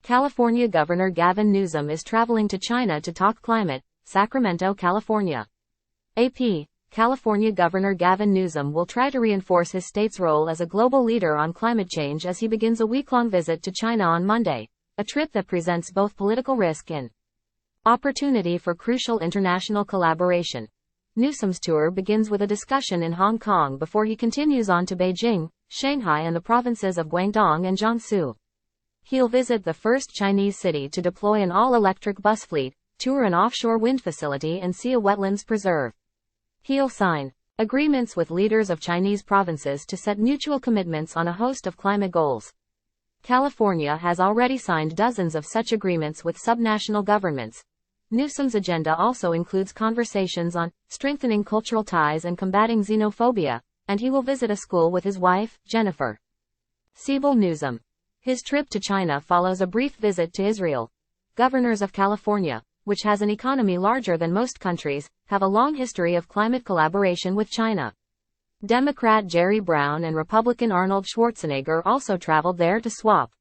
California Governor Gavin Newsom is traveling to China to talk climate, Sacramento, California. AP. California Governor Gavin Newsom will try to reinforce his state's role as a global leader on climate change as he begins a week-long visit to China on Monday, a trip that presents both political risk and opportunity for crucial international collaboration. Newsom's tour begins with a discussion in Hong Kong before he continues on to Beijing, Shanghai and the provinces of Guangdong and Jiangsu. He'll visit the first Chinese city to deploy an all-electric bus fleet, tour an offshore wind facility and see a wetlands preserve. He'll sign agreements with leaders of Chinese provinces to set mutual commitments on a host of climate goals. California has already signed dozens of such agreements with subnational governments. Newsom's agenda also includes conversations on strengthening cultural ties and combating xenophobia, and he will visit a school with his wife, Jennifer Siebel Newsom. His trip to China follows a brief visit to Israel. Governors of California, which has an economy larger than most countries, have a long history of climate collaboration with China. Democrat Jerry Brown and Republican Arnold Schwarzenegger also traveled there to swap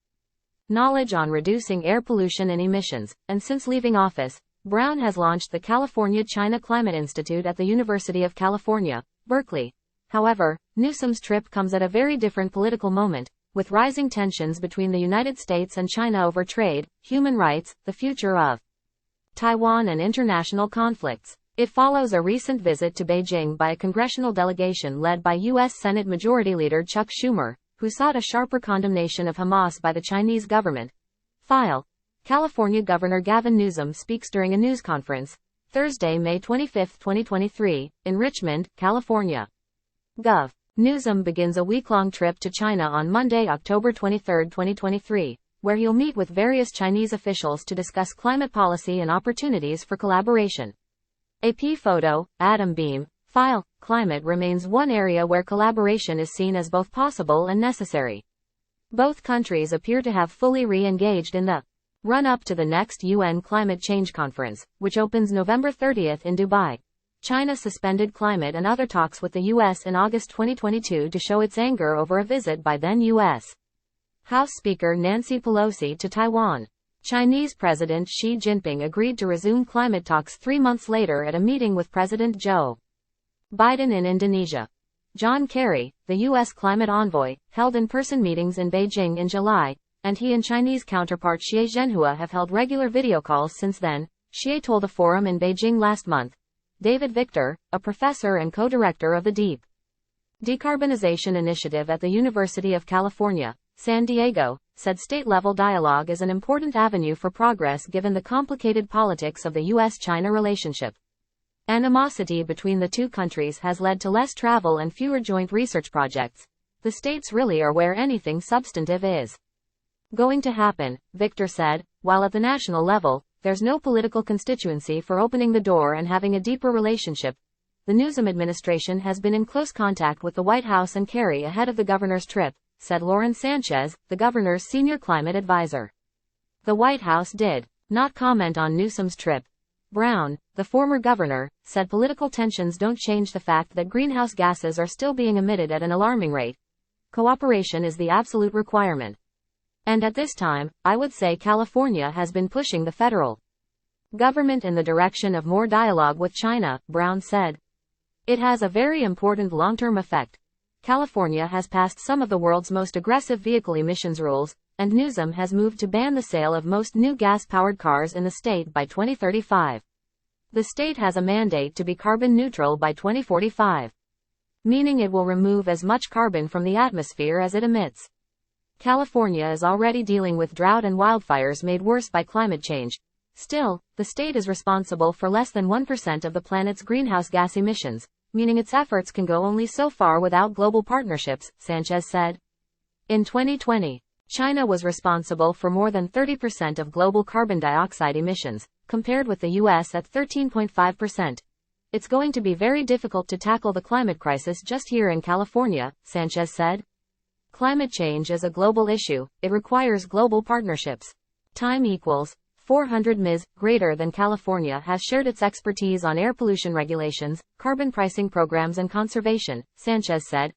knowledge on reducing air pollution and emissions, and since leaving office, Brown has launched the California-China Climate Institute at the University of California, Berkeley. However, Newsom's trip comes at a very different political moment, with rising tensions between the United States and China over trade, human rights, the future of Taiwan and international conflicts. It follows a recent visit to Beijing by a congressional delegation led by U.S. Senate Majority Leader Chuck Schumer, who sought a sharper condemnation of Hamas by the Chinese government. File. California Governor Gavin Newsom speaks during a news conference, Thursday, May 25, 2023, in Richmond, California. Gov. Newsom begins a week-long trip to China on Monday, October 23, 2023, where he'll meet with various Chinese officials to discuss climate policy and opportunities for collaboration. AP photo, Atom Beam, file, climate remains one area where collaboration is seen as both possible and necessary. Both countries appear to have fully re-engaged in the run-up to the next UN Climate Change Conference, which opens November 30 in Dubai. China suspended climate and other talks with the U.S. in August 2022 to show its anger over a visit by then U.S. House Speaker Nancy Pelosi to Taiwan. Chinese President Xi Jinping agreed to resume climate talks 3 months later at a meeting with President Joe Biden in Indonesia. John Kerry, the U.S. climate envoy, held in-person meetings in Beijing in July, and he and Chinese counterpart Xie Zhenhua have held regular video calls since then, Xie told a forum in Beijing last month. David Victor, a professor and co-director of the Deep Decarbonization Initiative at the University of California, San Diego, said state-level dialogue is an important avenue for progress given the complicated politics of the U.S.-China relationship. Animosity between the two countries has led to less travel and fewer joint research projects. The states really are where anything substantive is going to happen, Victor said, while at the national level, there's no political constituency for opening the door and having a deeper relationship. The Newsom administration has been in close contact with the White House and Kerry ahead of the governor's trip, said Lauren Sanchez, the governor's senior climate advisor. The White House did not comment on Newsom's trip. Brown, the former governor, said political tensions don't change the fact that greenhouse gases are still being emitted at an alarming rate. Cooperation is the absolute requirement. And at this time, I would say California has been pushing the federal government in the direction of more dialogue with China, Brown said. It has a very important long-term effect. California has passed some of the world's most aggressive vehicle emissions rules, and Newsom has moved to ban the sale of most new gas-powered cars in the state by 2035. The state has a mandate to be carbon neutral by 2045, meaning it will remove as much carbon from the atmosphere as it emits. California is already dealing with drought and wildfires made worse by climate change. Still, the state is responsible for less than 1% of the planet's greenhouse gas emissions, meaning its efforts can go only so far without global partnerships, Sanchez said. In 2020, China was responsible for more than 30% of global carbon dioxide emissions, compared with the U.S. at 13.5%. It's going to be very difficult to tackle the climate crisis just here in California, Sanchez said. Climate change is a global issue, it requires global partnerships. Time equals 400 ms, greater than California has shared its expertise on air pollution regulations, carbon pricing programs and conservation, Sanchez said.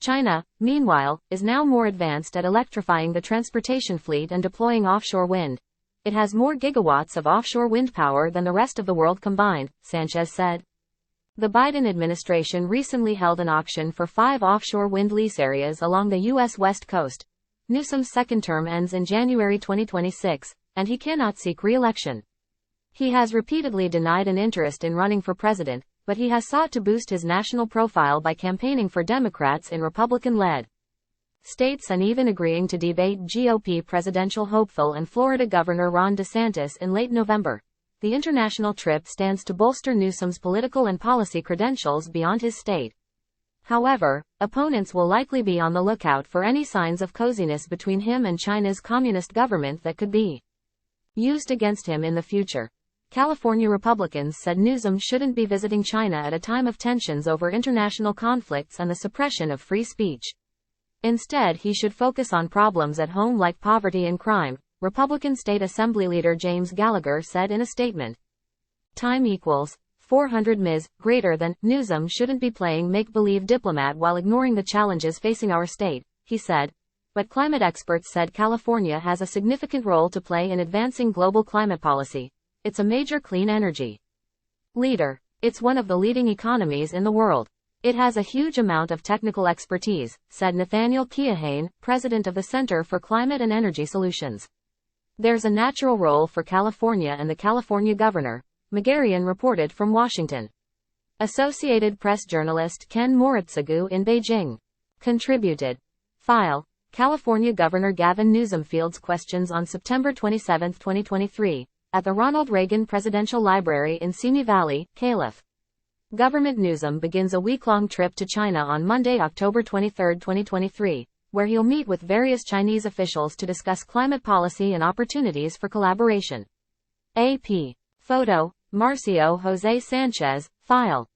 China, meanwhile, is now more advanced at electrifying the transportation fleet and deploying offshore wind. It has more gigawatts of offshore wind power than the rest of the world combined, Sanchez said. The Biden administration recently held an auction for 5 offshore wind lease areas along the U.S. West Coast. Newsom's second term ends in January 2026, and he cannot seek re-election. He has repeatedly denied an interest in running for president, but he has sought to boost his national profile by campaigning for Democrats in Republican-led states and even agreeing to debate GOP presidential hopeful and Florida Governor Ron DeSantis in late November. The international trip stands to bolster Newsom's political and policy credentials beyond his state. However, opponents will likely be on the lookout for any signs of coziness between him and China's communist government that could be used against him in the future. California Republicans said Newsom shouldn't be visiting China at a time of tensions over international conflicts and the suppression of free speech. Instead, he should focus on problems at home like poverty and crime, Republican State Assembly Leader James Gallagher said in a statement. Time equals 400 Ms. greater than Newsom shouldn't be playing make-believe diplomat while ignoring the challenges facing our state, he said. But climate experts said California has a significant role to play in advancing global climate policy. It's a major clean energy leader. It's one of the leading economies in the world. It has a huge amount of technical expertise, said Nathaniel Keohane, president of the Center for Climate and Energy Solutions. There's a natural role for California and the California governor, Megarian reported from Washington. Associated Press journalist Ken Moritsagu in Beijing contributed. File. California Governor Gavin Newsom fields questions on September 27, 2023, at the Ronald Reagan Presidential Library in Simi Valley, Calif. Government Newsom begins a week-long trip to China on Monday, October 23, 2023, where he'll meet with various Chinese officials to discuss climate policy and opportunities for collaboration. AP. Photo. Marcio Jose Sanchez. File.